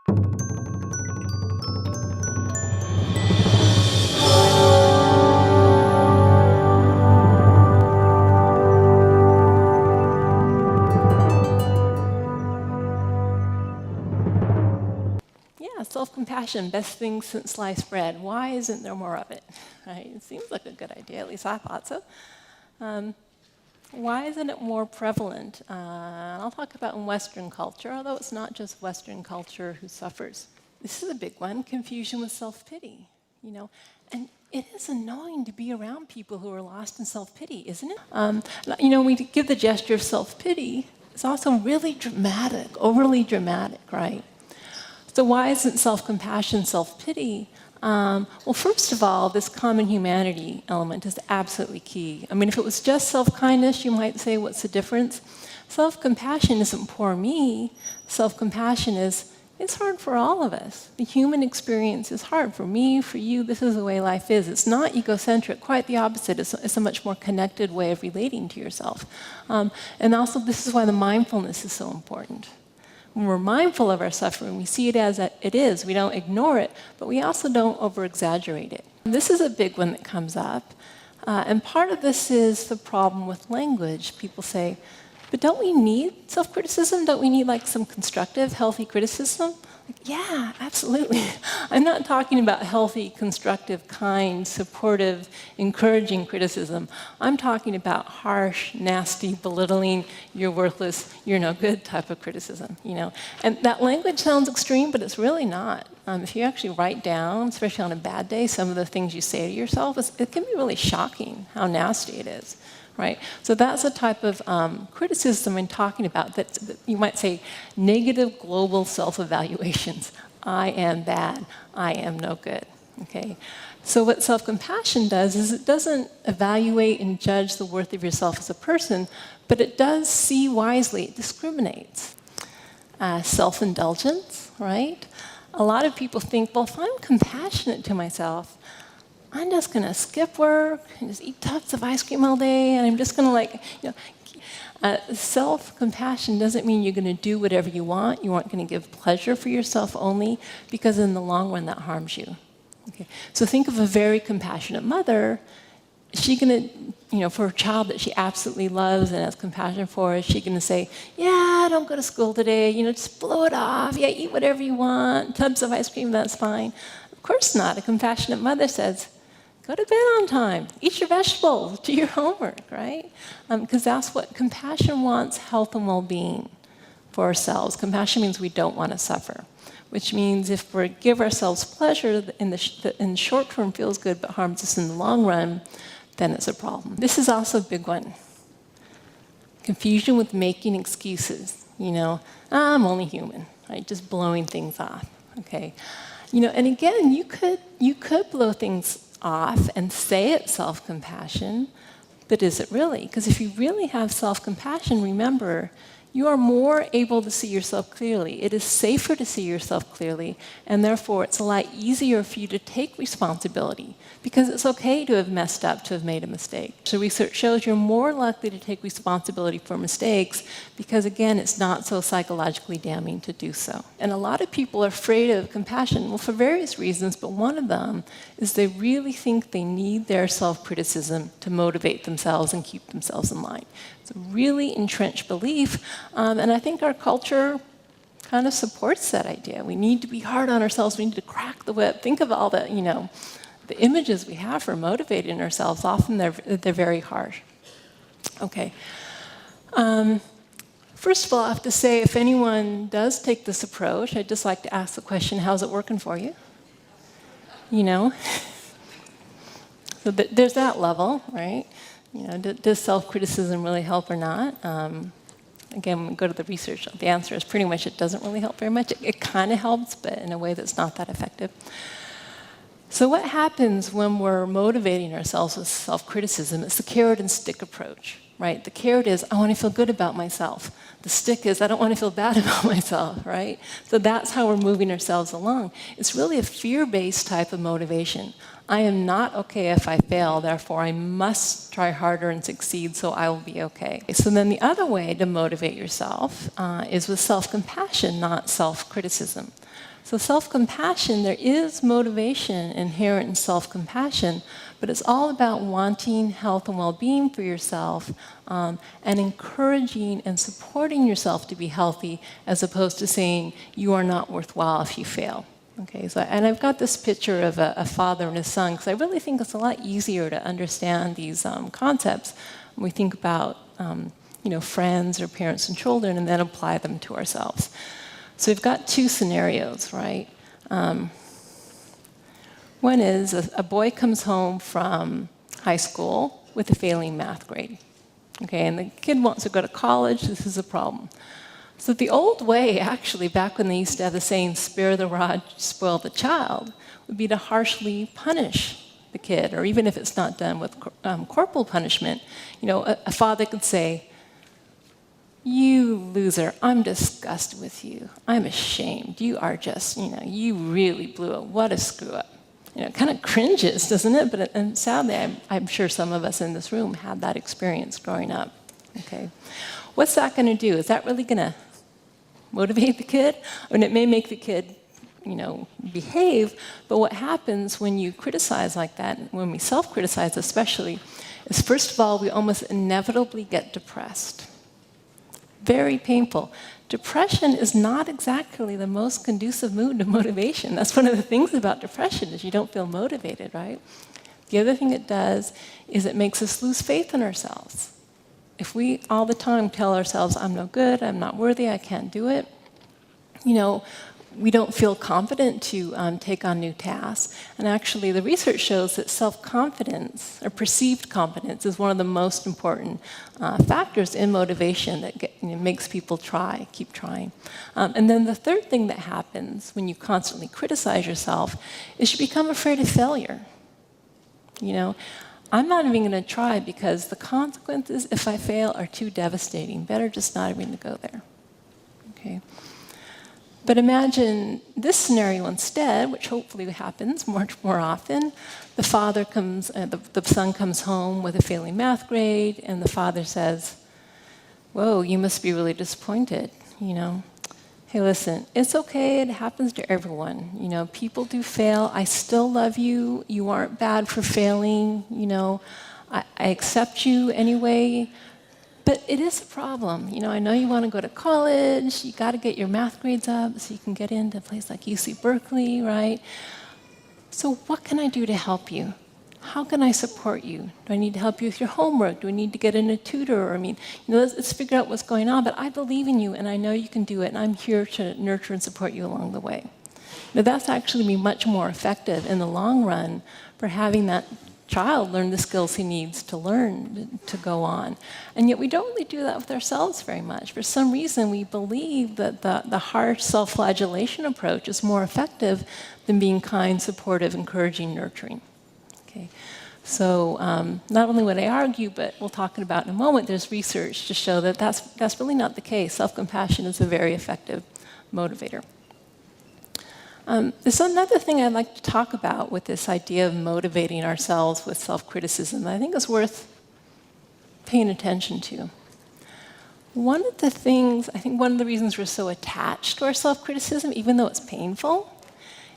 Yeah, self-compassion, best thing since sliced bread. Why isn't there more of it? Right? It seems like a good idea, at least I thought so. Why isn't it more prevalent? I'll talk about in Western culture, although it's not just Western culture who suffers. This is a big one, confusion with self-pity. And it is annoying to be around people who are lost in self-pity, isn't it? We give the gesture of self-pity. It's also really dramatic, overly dramatic, right? So why isn't self-compassion self-pity? Well, first of all, this common humanity element is absolutely key. I mean, if it was just self-kindness, you might say, what's the difference? Self-compassion isn't poor me. Self-compassion is, it's hard for all of us. The human experience is hard for me, for you. This is the way life is. It's not egocentric, quite the opposite. It's a much more connected way of relating to yourself. And also, this is why the mindfulness is so important. When we're mindful of our suffering, we see it as it is. We don't ignore it, but we also don't over-exaggerate it. This is a big one that comes up. And part of this is the problem with language. People say, but don't we need self-criticism? Don't we need some constructive, healthy criticism? Yeah, absolutely. I'm not talking about healthy, constructive, kind, supportive, encouraging criticism. I'm talking about harsh, nasty, belittling, you're worthless, you're no good type of criticism, And that language sounds extreme, but it's really not. If you actually write down, especially on a bad day, some of the things you say to yourself, it can be really shocking how nasty it is. Right? So that's a type of criticism I'm talking about that you might say negative global self-evaluations. I am bad. I am no good. Okay? So what self-compassion does is it doesn't evaluate and judge the worth of yourself as a person, but it does see wisely. It discriminates. Self-indulgence, right? A lot of people think, well, if I'm compassionate to myself, I'm just going to skip work and just eat tubs of ice cream all day, and I'm just going to self-compassion doesn't mean you're going to do whatever you want. You aren't going to give pleasure for yourself only, because in the long run that harms you. Okay? So think of a very compassionate mother. Is she going to, for a child that she absolutely loves and has compassion for, is she going to say, yeah, don't go to school today, just blow it off, yeah, eat whatever you want, tubs of ice cream, that's fine? Of course not. A compassionate mother says, go to bed on time, eat your vegetables, do your homework, right? Because that's what compassion wants, health and well-being for ourselves. Compassion means we don't want to suffer, which means if we give ourselves pleasure in the short term feels good but harms us in the long run, then it's a problem. This is also a big one. Confusion with making excuses. I'm only human, right? Just blowing things off, okay? And again, you could blow things off and say it's self-compassion, but is it really? Because if you really have self-compassion, remember, you are more able to see yourself clearly. It is safer to see yourself clearly, and therefore it's a lot easier for you to take responsibility, because it's okay to have messed up, to have made a mistake. So research shows you're more likely to take responsibility for mistakes because, again, it's not so psychologically damning to do so. And a lot of people are afraid of compassion, well, for various reasons, but one of them is they really think they need their self-criticism to motivate themselves and keep themselves in line. It's a really entrenched belief, and I think our culture kind of supports that idea. We need to be hard on ourselves. We need to crack the whip. Think of all the, the images we have for motivating ourselves. Often they're very harsh. Okay. First of all, I have to say, if anyone does take this approach, I'd just like to ask the question, how's it working for you? So there's that level, right? Does self-criticism really help or not? Again, when we go to the research, the answer is pretty much it doesn't really help very much. It kind of helps, but in a way that's not that effective. So what happens when we're motivating ourselves with self-criticism? It's the carrot and stick approach, right? The carrot is, I want to feel good about myself. The stick is, I don't want to feel bad about myself, right? So that's how we're moving ourselves along. It's really a fear-based type of motivation. I am not okay if I fail, therefore I must try harder and succeed so I will be okay. So then the other way to motivate yourself is with self-compassion, not self-criticism. So self-compassion, there is motivation inherent in self-compassion, but it's all about wanting health and well-being for yourself and encouraging and supporting yourself to be healthy as opposed to saying you are not worthwhile if you fail. Okay, so, and I've got this picture of a father and his son because I really think it's a lot easier to understand these concepts when we think about friends or parents and children and then apply them to ourselves. So we've got two scenarios, right? One is a boy comes home from high school with a failing math grade. Okay, and the kid wants to go to college. This is a problem. So the old way, actually, back when they used to have the saying, spare the rod, spoil the child, would be to harshly punish the kid, or even if it's not done with corporal punishment, a father could say, you loser, I'm disgusted with you. I'm ashamed. You are just, you really blew it. What a screw up. It kind of cringes, doesn't it? And sadly, I'm sure some of us in this room had that experience growing up. Okay, what's that going to do? Is that really going to motivate the kid? And it may make the kid, behave. But what happens when you criticize like that, when we self-criticize especially, is first of all, we almost inevitably get depressed. Very painful. Depression is not exactly the most conducive mood to motivation. That's one of the things about depression is you don't feel motivated, right? The other thing it does is it makes us lose faith in ourselves. If we all the time tell ourselves, I'm no good, I'm not worthy, I can't do it, we don't feel confident to take on new tasks. And actually, the research shows that self-confidence, or perceived confidence, is one of the most important factors in motivation that makes people keep trying. And then the third thing that happens when you constantly criticize yourself is you become afraid of failure. I'm not even going to try because the consequences, if I fail, are too devastating. Better just not even to go there. Okay. But imagine this scenario instead, which hopefully happens much more often. The son comes home with a failing math grade, and the father says, whoa, you must be really disappointed, Hey, listen, it's okay, it happens to everyone. People do fail, I still love you, you aren't bad for failing, I accept you anyway. But it is a problem. I know you want to go to college, you got to get your math grades up so you can get into a place like UC Berkeley, right? So what can I do to help you? How can I support you? Do I need to help you with your homework? Do I need to get in a tutor? Let's figure out what's going on, but I believe in you and I know you can do it and I'm here to nurture and support you along the way. Now that's actually be much more effective in the long run for having that child learn the skills he needs to learn to go on. And yet we don't really do that with ourselves very much. For some reason, we believe that the harsh self-flagellation approach is more effective than being kind, supportive, encouraging, nurturing. Okay. So not only would I argue, but we'll talk about in a moment, there's research to show that that's really not the case. Self-compassion is a very effective motivator. There's another thing I'd like to talk about with this idea of motivating ourselves with self-criticism that I think is worth paying attention to. One of the reasons we're so attached to our self-criticism, even though it's painful,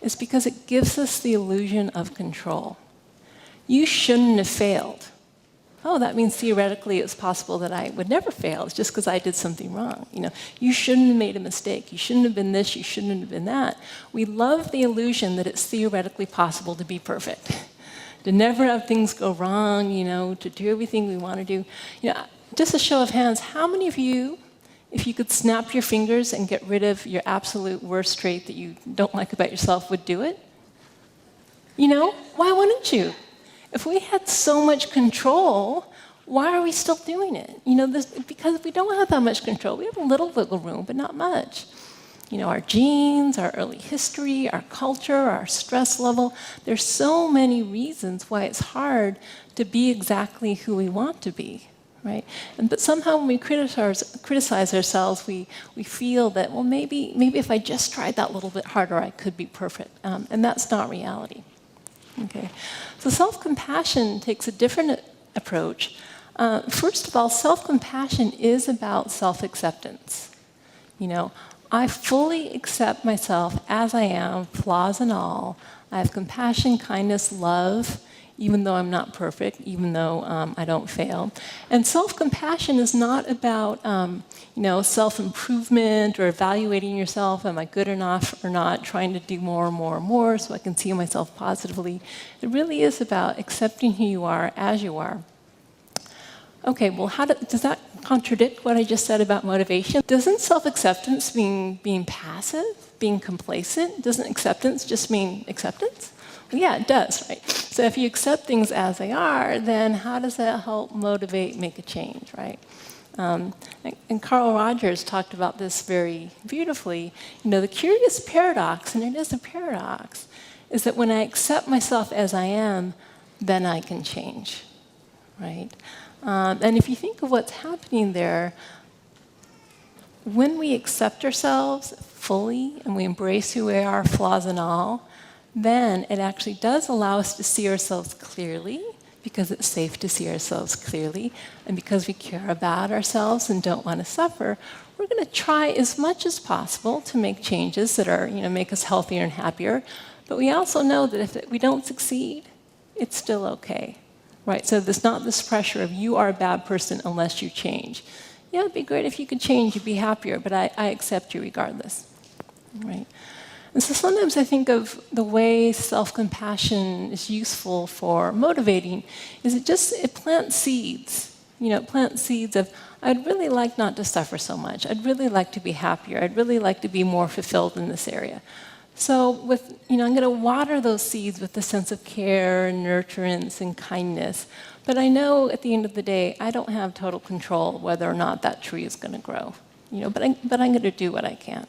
is because it gives us the illusion of control. You shouldn't have failed. Oh, that means theoretically it's possible that I would never fail. It's just because I did something wrong. You shouldn't have made a mistake. You shouldn't have been this. You shouldn't have been that. We love the illusion that it's theoretically possible to be perfect, to never have things go wrong. To do everything we want to do. Just a show of hands, how many of you, if you could snap your fingers and get rid of your absolute worst trait that you don't like about yourself, would do it? Why wouldn't you? If we had so much control, why are we still doing it? Because we don't have that much control. We have a little wiggle room, but not much. Our genes, our early history, our culture, our stress level. There's so many reasons why it's hard to be exactly who we want to be, right? But somehow when we criticize ourselves, we feel that, well, maybe if I just tried that little bit harder, I could be perfect. And that's not reality. Okay, so self-compassion takes a different approach. First of all, self-compassion is about self-acceptance. I fully accept myself as I am, flaws and all. I have compassion, kindness, love, even though I'm not perfect, even though I don't fail. And self-compassion is not about self-improvement or evaluating yourself. Am I good enough or not? Trying to do more and more and more so I can see myself positively. It really is about accepting who you are as you are. Okay, well, does that contradict what I just said about motivation? Doesn't self-acceptance mean being passive, being complacent? Doesn't acceptance just mean acceptance? Well, yeah, it does, right? So if you accept things as they are, then how does that help motivate, make a change, right? And Carl Rogers talked about this very beautifully. The curious paradox, and it is a paradox, is that when I accept myself as I am, then I can change, right? And if you think of what's happening there, when we accept ourselves fully and we embrace who we are, flaws and all, then it actually does allow us to see ourselves clearly, because it's safe to see ourselves clearly, and because we care about ourselves and don't want to suffer, we're going to try as much as possible to make changes that are, make us healthier and happier. But we also know that if we don't succeed, it's still okay. Right, so there's not this pressure of you are a bad person unless you change. Yeah, it'd be great if you could change, you'd be happier, but I accept you regardless. Right? And so sometimes I think of the way self-compassion is useful for motivating is it plants seeds. It plants seeds of, I'd really like not to suffer so much. I'd really like to be happier. I'd really like to be more fulfilled in this area. So I'm going to water those seeds with a sense of care and nurturance and kindness. But I know at the end of the day, I don't have total control whether or not that tree is going to grow. But I'm going to do what I can.